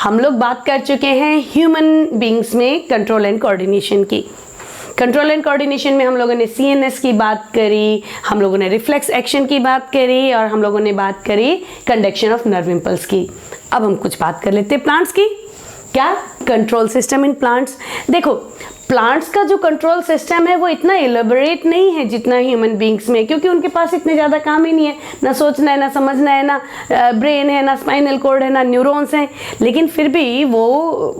हम लोग बात कर चुके हैं ह्यूमन बींग्स में कंट्रोल एंड कोऑर्डिनेशन की। कंट्रोल एंड कोऑर्डिनेशन में हम लोगों ने सीएनएस की बात करी, हम लोगों ने रिफ्लेक्स एक्शन की बात करी और हम लोगों ने बात करी कंडक्शन ऑफ नर्व इम्पल्स की। अब हम कुछ बात कर लेते हैं प्लांट्स की। क्या कंट्रोल सिस्टम इन प्लांट्स? देखो, प्लांट्स का जो कंट्रोल सिस्टम है वो इतना इलेबोरेट नहीं है जितना ह्यूमन बींग्स में, क्योंकि उनके पास इतने ज़्यादा काम ही नहीं है, ना सोचना है, ना समझना है, ना ब्रेन है, ना स्पाइनल कॉर्ड है, ना न्यूरॉन्स हैं। लेकिन फिर भी वो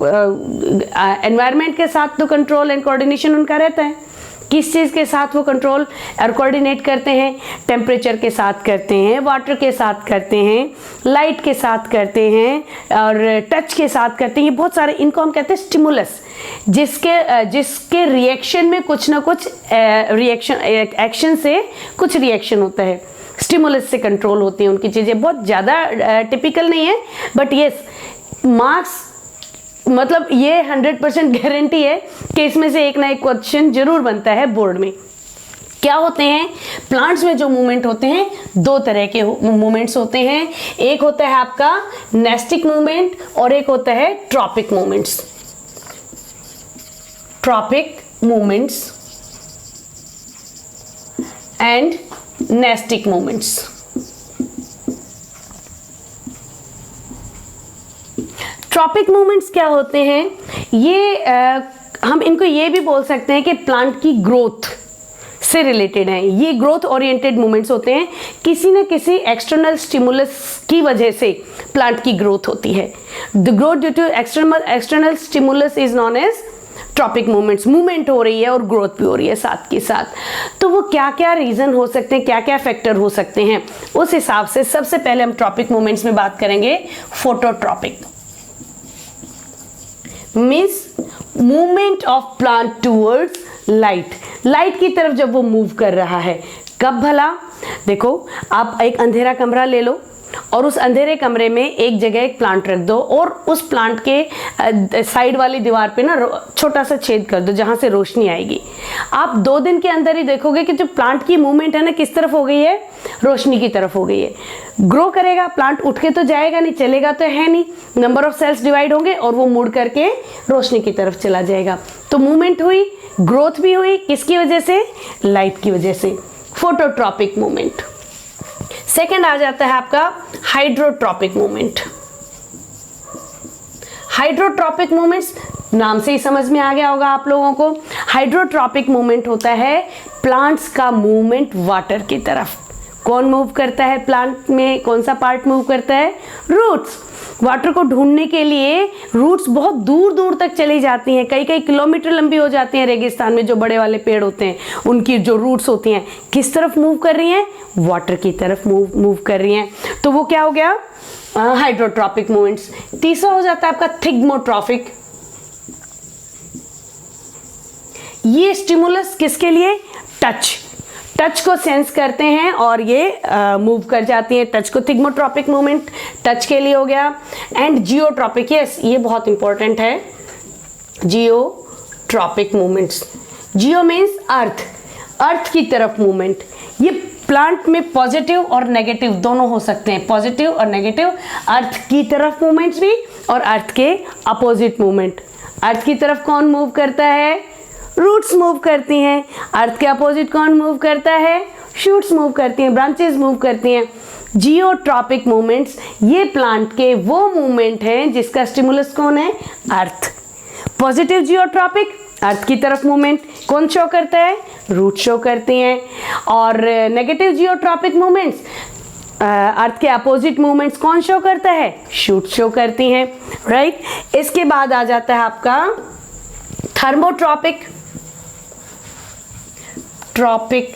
एनवायरनमेंट के साथ तो कंट्रोल एंड कोऑर्डिनेशन उनका रहता है। किस चीज़ के साथ वो कंट्रोल और कोऑर्डिनेट करते हैं? टेम्परेचर के साथ करते हैं, वाटर के साथ करते हैं, लाइट के साथ करते हैं और टच के साथ करते हैं। ये बहुत सारे, इनको हम कहते हैं स्टिमुलस, जिसके रिएक्शन में कुछ ना कुछ एक्शन से कुछ रिएक्शन होता है। स्टिमुलस से कंट्रोल होती हैं उनकी चीज़ें। बहुत ज़्यादा टिपिकल नहीं है, बट येस, मार्क्स मतलब ये 100% गारंटी है कि इसमें से एक ना एक क्वेश्चन जरूर बनता है बोर्ड में। क्या होते हैं प्लांट्स में जो मूवमेंट होते हैं? दो तरह के मूवमेंट्स होते हैं। एक होता है आपका नेस्टिक मूवमेंट और एक होता है tropic movements. Tropic movements and nastic movements. Tropic movements क्या होते हैं? ये हम इनको ये भी बोल सकते हैं कि प्लांट की ग्रोथ से रिलेटेड हैं। ये ग्रोथ ओरिएंटेड मूवमेंट्स होते हैं। किसी न किसी एक्सटर्नल स्टिमुलस की वजह से प्लांट की ग्रोथ होती है। The growth due to external stimulus is known as tropic movements. Movement हो रही है और ग्रोथ भी हो रही है साथ के साथ। तो वो क्या क्या रीजन हो सकते हैं, क्या क्या फैक्टर हो सकते हैं, उस हिसाब से सबसे पहले हम ट्रॉपिक मूवमेंट्स में बात करेंगे phototropic. Means movement of plant towards light. Light की तरफ जब वो मूव कर रहा है, कब भला? देखो, आप एक अंधेरा कमरा ले लो और उस अंधेरे कमरे में एक जगह एक प्लांट रख दो और उस प्लांट के साइड वाली दीवार पे ना छोटा सा छेद कर दो जहां से रोशनी आएगी। आप 2 दिन के अंदर ही देखोगे कि जो प्लांट की मूवमेंट है ना, किस तरफ हो गई है? रोशनी की तरफ हो गई है। ग्रो करेगा प्लांट, उठ के तो जाएगा नहीं, चलेगा तो है नहीं, नंबर ऑफ सेल्स डिवाइड होंगे और वो मुड़ करके रोशनी की तरफ चला जाएगा। तो मूवमेंट हुई, ग्रोथ भी हुई, किसकी वजह से? लाइट की वजह से। Phototropic movement. सेकेंड आ जाता है आपका हाइड्रोट्रॉपिक मूवमेंट। हाइड्रोट्रॉपिक मूवमेंट्स नाम से ही समझ में आ गया होगा आप लोगों को। हाइड्रोट्रॉपिक मूवमेंट होता है प्लांट्स का मूवमेंट वाटर की तरफ। कौन मूव करता है प्लांट में? कौन सा पार्ट मूव करता है? रूट्स। वाटर को ढूंढने के लिए रूट्स बहुत दूर दूर तक चली जाती हैं, कई कई किलोमीटर लंबी हो जाती हैं। रेगिस्तान में जो बड़े वाले पेड़ होते हैं, उनकी जो रूट्स होती हैं किस तरफ मूव कर रही हैं? वाटर की तरफ मूव कर रही हैं। तो वो क्या हो गया? Hydrotropic movements. तीसरा हो जाता है आपका थिग्मोट्रॉफिक। ये स्टिमुलस किसके लिए? टच को सेंस करते हैं और ये मूव कर जाती हैं। टच को, थिग्मोट्रॉपिक मूवमेंट टच के लिए हो गया। एंड जियोट्रॉपिक, यस, ये बहुत इंपॉर्टेंट है। Geotropic movements. जियो मीन्स अर्थ की तरफ मूवमेंट। ये प्लांट में पॉजिटिव और नेगेटिव दोनों हो सकते हैं। पॉजिटिव और नेगेटिव, अर्थ की तरफ मूवमेंट्स भी और अर्थ के अपोजिट मूवमेंट। अर्थ की तरफ कौन मूव करता है? रूट्स मूव करती हैं। अर्थ के अपोजिट कौन मूव करता है? शूट्स मूव करती हैं, ब्रांचेस मूव करती हैं। जियोट्रॉपिक मूवमेंट्स, ये प्लांट के वो मूवमेंट हैं जिसका स्टिमुलस कौन है? अर्थ। पॉजिटिव जियोट्रॉपिक, अर्थ की तरफ मूवमेंट कौन शो करता है? रूट शो करती हैं। और नेगेटिव जियोट्रॉपिक मूवमेंट्स, अर्थ के अपोजिट मूवमेंट्स कौन शो करता है? शूट शो करती हैं, राइट। इसके बाद आ जाता है आपका थर्मोट्रॉपिक। ट्रॉपिक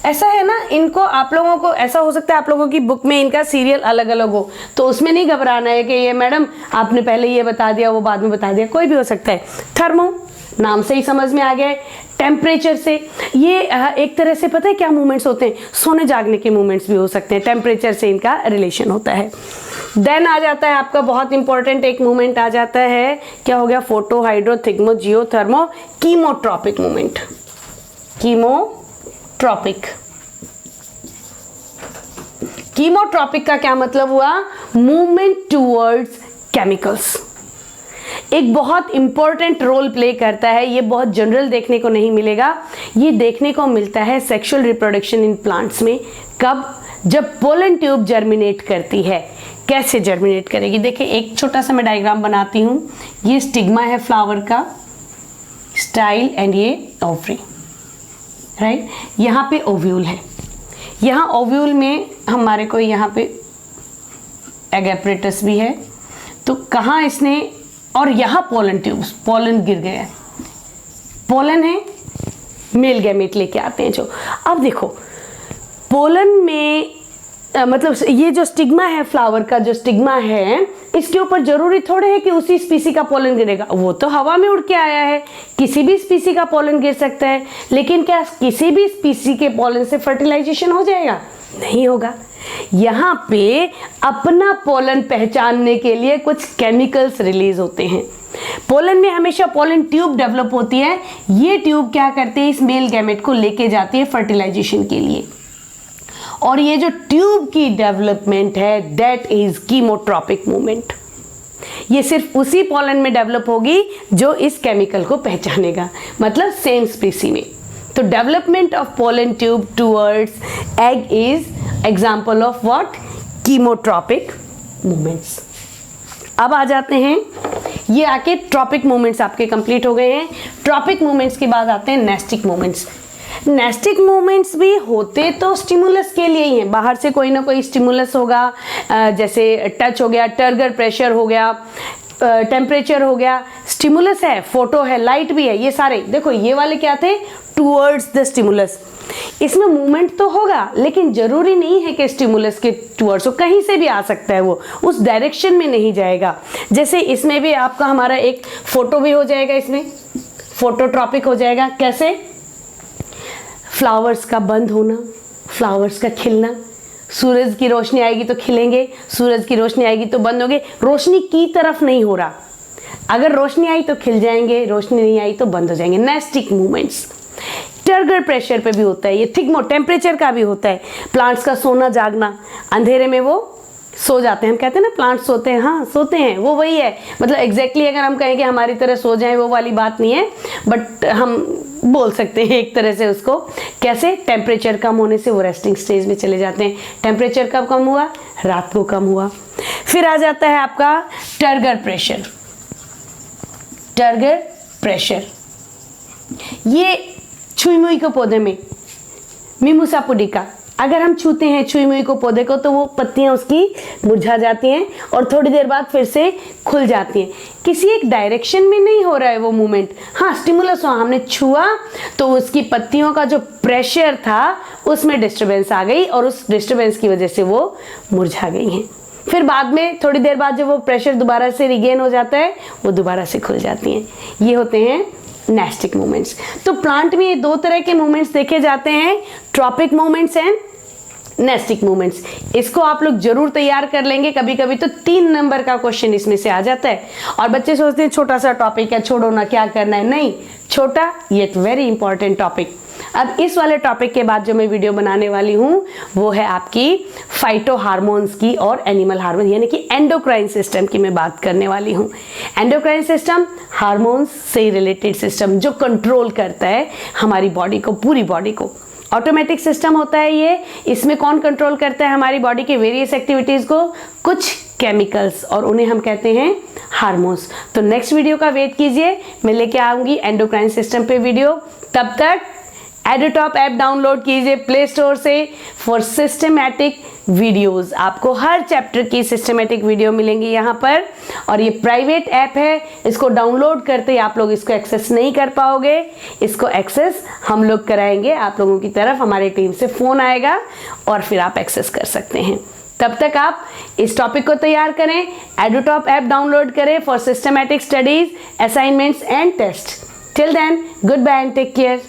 ऐसा है ना, इनको आप लोगों को ऐसा हो सकता है आप लोगों की बुक में इनका सीरियल अलग अलग हो, तो उसमें नहीं घबराना है कि ये मैडम आपने पहले ये बता दिया, वो बाद में बता दिया, कोई भी हो सकता है। थर्मो नाम से ही समझ में आ गया है, टेम्परेचर से। ये एक तरह से पता है क्या मूवमेंट्स होते हैं? सोने जागने के मूवमेंट्स भी हो सकते हैं, टेम्परेचर से इनका रिलेशन होता है। देन आ जाता है आपका बहुत इंपॉर्टेंट एक मूवमेंट आ जाता है, क्या हो गया? फोटो, हाइड्रो, थिग्मो, जियो, thermo, chemotropic movement. Chemotropic. Chemotropic का क्या मतलब हुआ? Movement towards chemicals. एक बहुत इंपॉर्टेंट रोल प्ले करता है। ये बहुत जनरल देखने को नहीं मिलेगा, ये देखने को मिलता है सेक्सुअल रिप्रोडक्शन इन प्लांट्स में। कब? जब पोलन ट्यूब जर्मिनेट करती है। कैसे जर्मिनेट करेगी? देखिए एक छोटा सा मैं डायग्राम बनाती हूँ। ये स्टिग्मा है फ्लावर का, स्टाइल, एंड ये ओवरी, राइट। यहाँ पे ओव्यूल है, यहाँ ओव्यूल में हमारे को यहाँ पे एग एपरेटस भी है। तो कहाँ इसने, और यहाँ पोलन ट्यूब्स, पोलन गिर गया है, पोलन है, मेल गैमेट लेके आते हैं जो। अब देखो पोलन में मतलब ये जो स्टिग्मा है फ्लावर का, जो स्टिग्मा है, इसके ऊपर जरूरी थोड़े है कि उसी स्पीसी का पोलन गिरेगा। वो तो हवा में उड़ के आया है, किसी भी स्पीसी का पोलन गिर सकता है। लेकिन क्या किसी भी स्पीसी के पोलन से फर्टिलाइजेशन हो जाएगा? नहीं होगा। यहाँ पे अपना पोलन पहचानने के लिए कुछ केमिकल्स रिलीज होते हैं। पोलन में हमेशा पोलन ट्यूब डेवलप होती है। ये ट्यूब क्या करती है? इस मेल गैमेट को लेके जाती है फर्टिलाइजेशन के लिए। और ये जो ट्यूब की डेवलपमेंट है, दैट इज कीमोट्रॉपिक मूवमेंट। ये सिर्फ उसी पोलन में डेवलप होगी जो इस केमिकल को पहचानेगा, मतलब सेम स्पीसी में। तो development of pollen tube towards egg is example of what? Chemotropic movements. अब आ जाते हैं, ये आके ट्रॉपिक मूवमेंट्स आपके कंप्लीट हो गए हैं। ट्रॉपिक मूवमेंट्स के बाद आते हैं नेस्टिक मूवमेंट्स। नेस्टिक मूवमेंट्स भी होते तो स्टिमुलस के लिए ही हैं। बाहर से कोई ना कोई स्टिमुलस होगा, जैसे टच हो गया, टर्गर प्रेशर हो गया, टेम्परेचर हो गया, स्टिमुलस है, फोटो है, लाइट भी है, ये सारे। देखो ये वाले क्या थे? Towards the stimulus. इसमें मूवमेंट तो होगा, लेकिन जरूरी नहीं है कि स्टिमुलस के टूवर्ड्स हो, कहीं से भी आ सकता है, वो उस डायरेक्शन में नहीं जाएगा। जैसे इसमें भी आपका हमारा एक फोटो भी हो जाएगा, इसमें फोटोट्रॉपिक हो जाएगा। कैसे? फ्लावर्स का बंद होना, फ्लावर्स का खिलना, सूरज की रोशनी आएगी तो खिलेंगे, सूरज की रोशनी आएगी तो बंद होंगे। रोशनी की तरफ नहीं हो रहा, अगर रोशनी आई तो खिल जाएंगे, रोशनी नहीं आई तो बंद हो जाएंगे। Nastic movements. टर्गर प्रेशर पे भी होता है, ये थिक टेम्परेचर का भी होता है। प्लांट्स का सोना जागना, अंधेरे में वो सो जाते हैं। हम कहते हैं ना प्लांट सोते हैं, हाँ सोते हैं, वो वही है। मतलब एग्जैक्टली अगर हम कहें कि हमारी तरह सो जाएं, वो वाली बात नहीं है, बट हम बोल सकते हैं एक तरह से उसको। कैसे? टेम्परेचर कम होने से वो रेस्टिंग स्टेज में चले जाते हैं। टेम्परेचर कब कम हुआ? रात को कम हुआ। फिर आ जाता है आपका टर्गर प्रेशर। टर्गर प्रेशर ये छुई मुई के पौधे में, मिमुसा पुडिका, अगर हम छूते हैं छुई मुई को पौधे को तो वो पत्तियां उसकी मुरझा जाती हैं और थोड़ी देर बाद फिर से खुल जाती हैं। किसी एक डायरेक्शन में नहीं हो रहा है वो मूवमेंट। हाँ स्टिमुलस हुआ, हमने छुआ तो उसकी पत्तियों का जो प्रेशर था उसमें डिस्टर्बेंस आ गई और उस डिस्टर्बेंस की वजह से वो मुरझा गई हैं। फिर बाद में थोड़ी देर बाद जब वो प्रेशर दोबारा से रिगेन हो जाता है वो दोबारा से खुल जाती हैं। ये होते हैं नेस्टिक मूवमेंट्स। तो प्लांट में ये दो तरह के मूवमेंट्स देखे जाते हैं, tropic movements and nastic movements. इसको आप लोग जरूर तैयार कर लेंगे। कभी कभी तो 3 नंबर का क्वेश्चन इसमें से आ जाता है और बच्चे सोचते हैं छोटा सा टॉपिक है, छोड़ो ना, क्या करना है। नहीं, छोटा येट वेरी इंपॉर्टेंट टॉपिक। अब इस वाले टॉपिक के बाद जो मैं वीडियो बनाने वाली हूँ वो है आपकी फाइटो हार्मोन्स की और एनिमल हार्मोन यानी कि एंडोक्राइन सिस्टम की मैं बात करने वाली हूँ। एंडोक्राइन सिस्टम हार्मोन्स से रिलेटेड सिस्टम जो कंट्रोल करता है हमारी बॉडी को, पूरी बॉडी को। ऑटोमेटिक सिस्टम होता है ये। इसमें कौन कंट्रोल करता है हमारी बॉडी के वेरियस एक्टिविटीज को? कुछ केमिकल्स, और उन्हें हम कहते हैं हार्मोन्स। तो नेक्स्ट वीडियो का वेट कीजिए, मैं लेके आऊंगी एंडोक्राइन सिस्टम पे वीडियो। तब तक हाइड्रोटॉप ऐप डाउनलोड कीजिए प्ले स्टोर से फॉर सिस्टमैटिक वीडियोस। आपको हर चैप्टर की सिस्टमैटिक वीडियो मिलेंगी यहाँ पर, और ये प्राइवेट ऐप है, इसको डाउनलोड करते ही आप लोग इसको एक्सेस नहीं कर पाओगे। इसको एक्सेस हम लोग कराएंगे आप लोगों की तरफ, हमारी टीम से फ़ोन आएगा और फिर आप एक्सेस कर सकते हैं। तब तक आप इस टॉपिक को तैयार करें, हाइड्रोटॉप ऐप डाउनलोड करें for systematic studies, assignments and test. Till then, goodbye and take care.